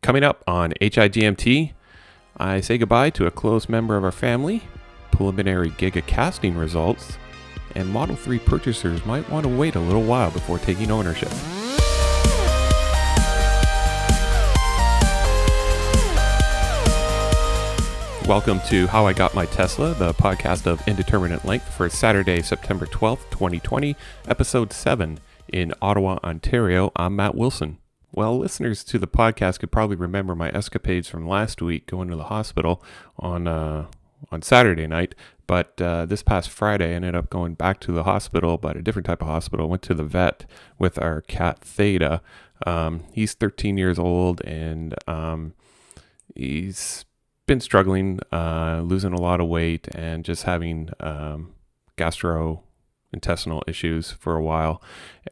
Coming up on HIGMT, I say goodbye to a close member of our family, preliminary Gigacasting results, and Model 3 purchasers might want to wait a little while before taking ownership. Welcome to How I Got My Tesla, the podcast of indeterminate length for Saturday, September 12th, 2020, episode 7 in Ottawa, Ontario. I'm Matt Wilson. Well, listeners to the podcast could probably remember my escapades from last week going to the hospital on Saturday night, but this past Friday I ended up going back to the hospital, but a different type of hospital. Went to the vet with our cat Theta. He's 13 years old, and he's been struggling, losing a lot of weight and just having gastrointestinal issues for a while,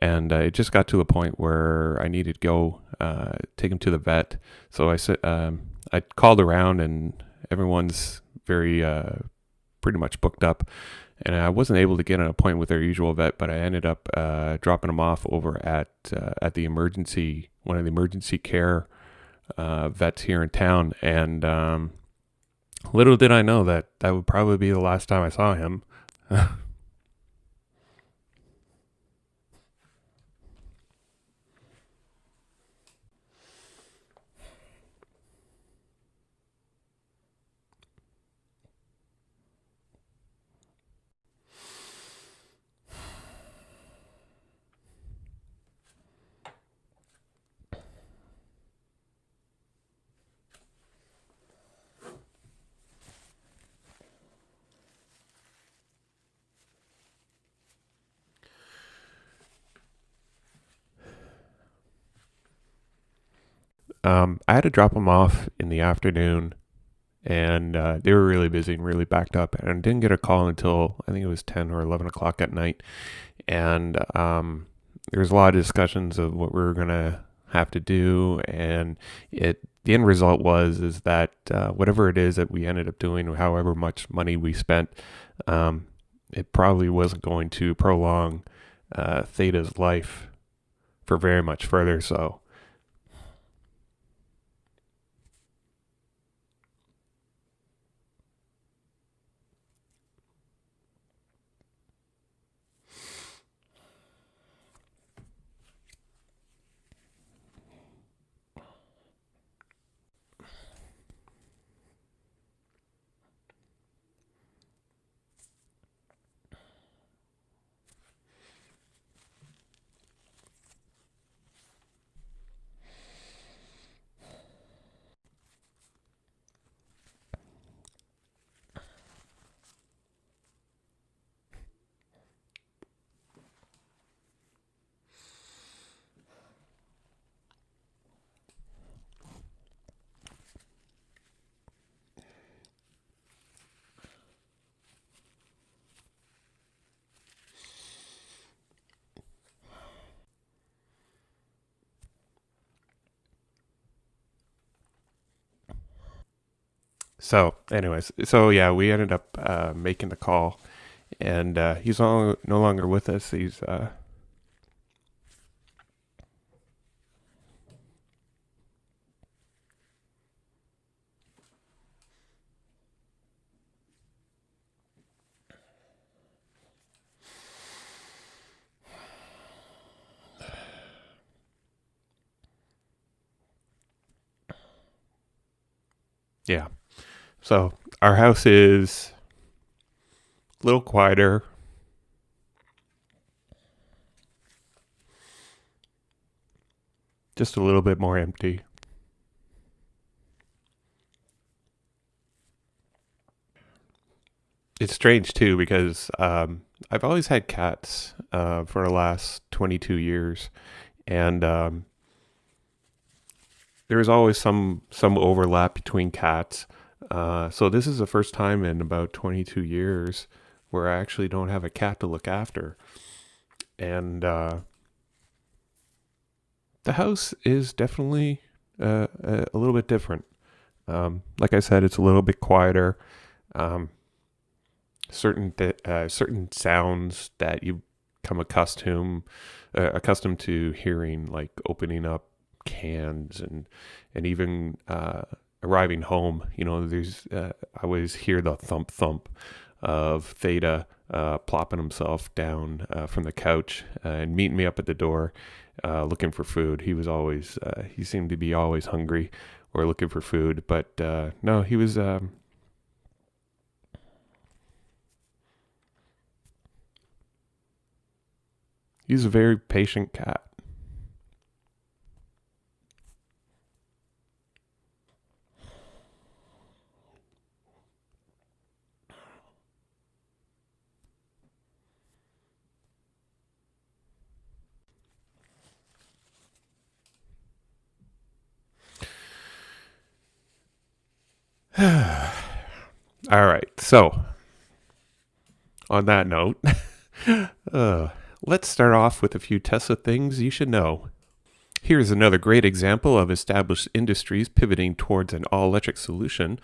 and it just got to the point where I needed to go take him to the vet. So I said I called around, and everyone's very pretty much booked up, and I wasn't able to get an appointment with their usual vet, but I ended up dropping him off over at the one of the emergency care vets here in town, and little did I know that would probably be the last time I saw him. I had to drop them off in the afternoon, and they were really busy and really backed up, and I didn't get a call until I think it was 10 or 11 o'clock at night. And there was a lot of discussions of what we were going to have to do, and the end result is that whatever it is that we ended up doing, however much money we spent, it probably wasn't going to prolong Theta's life for very much further. So anyways, yeah, we ended up making the call, and he's no longer with us. He's yeah. So our house is a little quieter. Just a little bit more empty. It's strange too, because I've always had cats for the last 22 years, and there's always some overlap between cats. So this is the first time in about 22 years where I actually don't have a cat to look after. And the house is definitely a little bit different. Like I said, it's a little bit quieter. Certain sounds that you become accustomed to hearing, like opening up cans and even arriving home. There's I always hear the thump thump of Theta plopping himself down from the couch and meeting me up at the door, looking for food. He was always he seemed to be always hungry or looking for food, but no, he was. He's a very patient cat. All right, so on that note, let's start off with a few Tesla things you should know. Here's another great example of established industries pivoting towards an all-electric solution.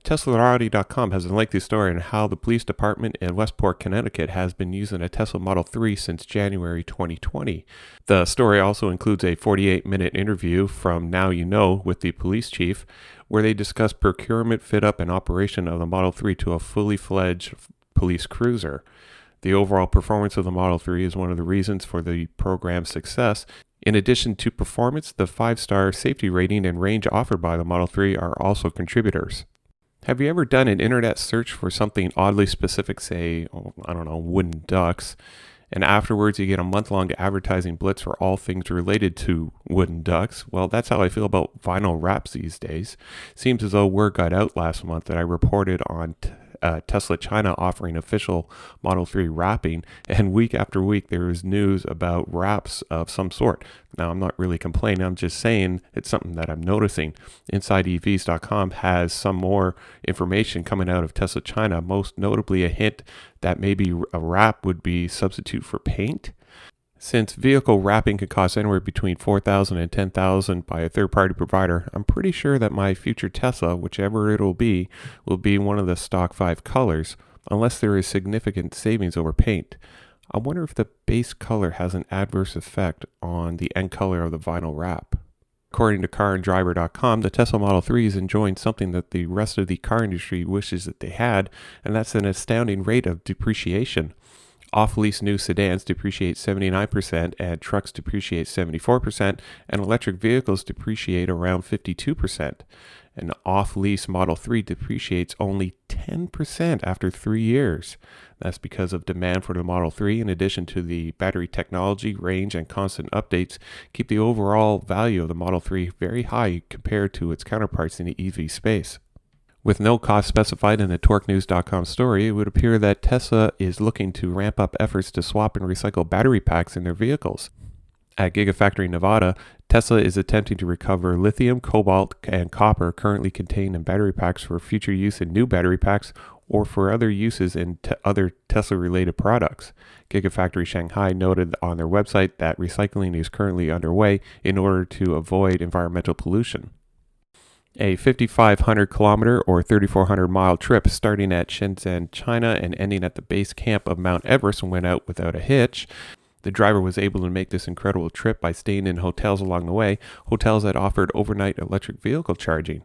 TeslaRowdy.com has a lengthy story on how the police department in Westport, Connecticut has been using a Tesla Model 3 since January 2020. The story also includes a 48-minute interview from Now You Know with the police chief, where they discuss procurement, fit-up, and operation of the Model 3 to a fully fledged police cruiser. The overall performance of the Model 3 is one of the reasons for the program's success. In addition to performance, the 5-star safety rating and range offered by the Model 3 are also contributors. Have you ever done an internet search for something oddly specific, say, wooden ducks, and afterwards you get a month-long advertising blitz for all things related to wooden ducks? Well, that's how I feel about vinyl wraps these days. Seems as though word got out last month that I reported on Tesla China offering official Model 3 wrapping, and week after week there is news about wraps of some sort. Now, I'm not really complaining, I'm just saying it's something that I'm noticing. InsideEVs.com has some more information coming out of Tesla China, most notably a hint that maybe a wrap would be substitute for paint. Since vehicle wrapping could cost anywhere between $4,000 and $10,000 by a third-party provider, I'm pretty sure that my future Tesla, whichever it'll be one of the stock 5 colors, unless there is significant savings over paint. I wonder if the base color has an adverse effect on the end color of the vinyl wrap. According to CarAndDriver.com, the Tesla Model 3 is enjoying something that the rest of the car industry wishes that they had, and that's an astounding rate of depreciation. Off-lease new sedans depreciate 79%, and trucks depreciate 74%, and electric vehicles depreciate around 52%. An off-lease Model 3 depreciates only 10% after 3 years. That's because of demand for the Model 3, in addition to the battery technology, range, and constant updates, keep the overall value of the Model 3 very high compared to its counterparts in the EV space. With no cost specified in the TorqueNews.com story, it would appear that Tesla is looking to ramp up efforts to swap and recycle battery packs in their vehicles. At Gigafactory Nevada, Tesla is attempting to recover lithium, cobalt, and copper currently contained in battery packs for future use in new battery packs or for other uses in other Tesla-related products. Gigafactory Shanghai noted on their website that recycling is currently underway in order to avoid environmental pollution. A 5,500 kilometer or 3,400 mile trip starting at Shenzhen, China and ending at the base camp of Mount Everest went out without a hitch. The driver was able to make this incredible trip by staying in hotels along the way, hotels that offered overnight electric vehicle charging.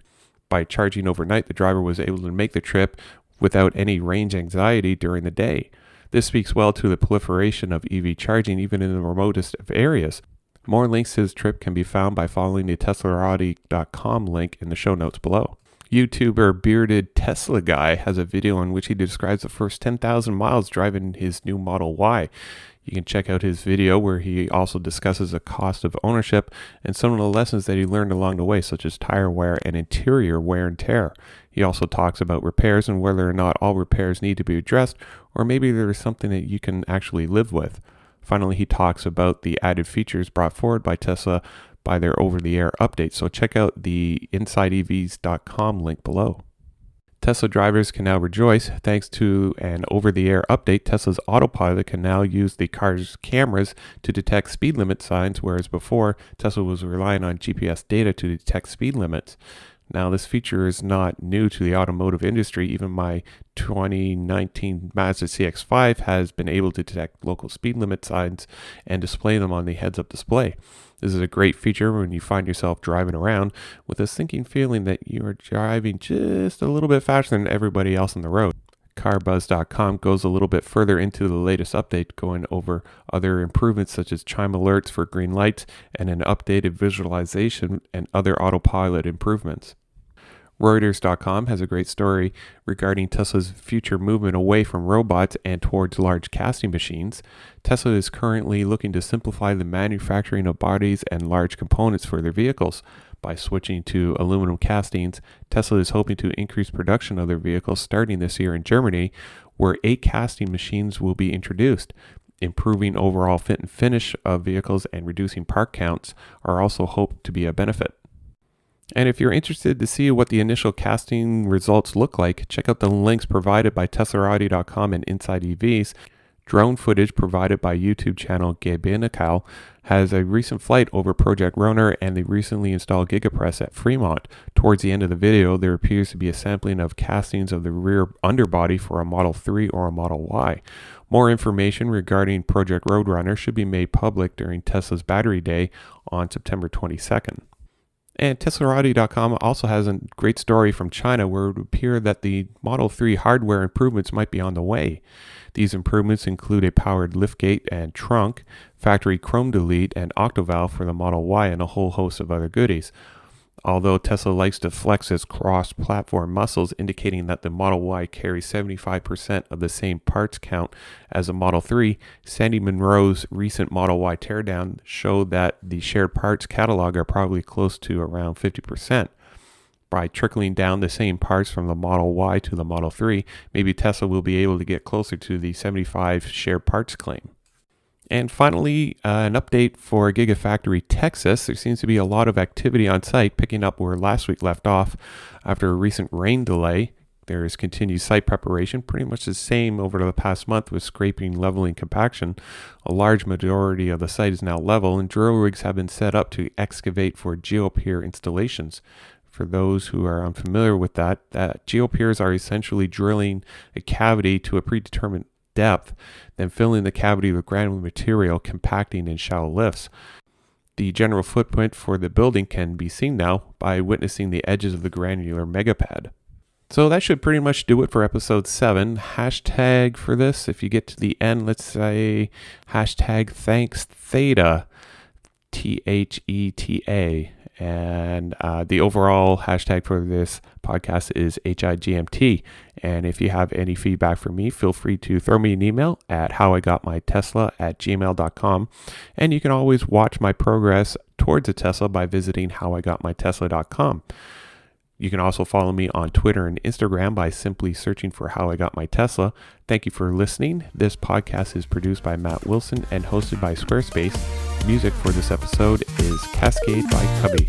By charging overnight, the driver was able to make the trip without any range anxiety during the day. This speaks well to the proliferation of EV charging even in the remotest of areas. More links to this trip can be found by following the TeslaRowdy.com link in the show notes below. YouTuber Bearded Tesla Guy has a video in which he describes the first 10,000 miles driving his new Model Y. You can check out his video where he also discusses the cost of ownership and some of the lessons that he learned along the way, such as tire wear and interior wear and tear. He also talks about repairs and whether or not all repairs need to be addressed, or maybe there is something that you can actually live with. Finally, he talks about the added features brought forward by Tesla by their over-the-air updates. So check out the InsideEVs.com link below. Tesla drivers can now rejoice. Thanks to an over-the-air update, Tesla's autopilot can now use the car's cameras to detect speed limit signs, whereas before, Tesla was relying on GPS data to detect speed limits. Now, this feature is not new to the automotive industry. Even my 2019 Mazda CX-5 has been able to detect local speed limit signs and display them on the heads-up display. This is a great feature when you find yourself driving around with a sinking feeling that you are driving just a little bit faster than everybody else on the road. CarBuzz.com goes a little bit further into the latest update, going over other improvements such as chime alerts for green lights and an updated visualization and other autopilot improvements. Reuters.com has a great story regarding Tesla's future movement away from robots and towards large casting machines. Tesla is currently looking to simplify the manufacturing of bodies and large components for their vehicles. By switching to aluminum castings, Tesla is hoping to increase production of their vehicles starting this year in Germany, where 8 casting machines will be introduced. Improving overall fit and finish of vehicles and reducing part counts are also hoped to be a benefit. And if you're interested to see what the initial casting results look like, check out the links provided by Teslarati.com and Inside EVs. Drone footage provided by YouTube channel Gigacasting has a recent flight over Project Runner and the recently installed Gigapress at Fremont. Towards the end of the video, there appears to be a sampling of castings of the rear underbody for a Model 3 or a Model Y. More information regarding Project Roadrunner should be made public during Tesla's Battery Day on September 22nd. And Teslarati.com also has a great story from China where it would appear that the Model 3 hardware improvements might be on the way. These improvements include a powered liftgate and trunk, factory chrome delete, and octovalve for the Model Y, and a whole host of other goodies. Although Tesla likes to flex its cross-platform muscles, indicating that the Model Y carries 75% of the same parts count as the Model 3, Sandy Munro's recent Model Y teardown showed that the shared parts catalog are probably close to around 50%. By trickling down the same parts from the Model Y to the Model 3, maybe Tesla will be able to get closer to the 75 shared parts claim. And finally, an update for Gigafactory Texas. There seems to be a lot of activity on site, picking up where last week left off. After a recent rain delay, there is continued site preparation, pretty much the same over the past month with scraping, leveling, compaction. A large majority of the site is now level, and drill rigs have been set up to excavate for geopier installations. For those who are unfamiliar with that geopiers are essentially drilling a cavity to a predetermined depth, then filling the cavity with granular material, compacting in shallow lifts. The general footprint for the building can be seen now by witnessing the edges of the granular megapad. So that should pretty much do it for episode 7. Hashtag for this, if you get to the end, let's say hashtag thanks theta, THETA. And the overall hashtag for this podcast is HIGMT. And if you have any feedback for me, feel free to throw me an email at howigotmytesla@gmail.com. And you can always watch my progress towards a Tesla by visiting howigotmytesla.com. You can also follow me on Twitter and Instagram by simply searching for How I Got My Tesla. Thank you for listening. This podcast is produced by Matt Wilson and hosted by Squarespace. Music for this episode is Cascade by Cubby.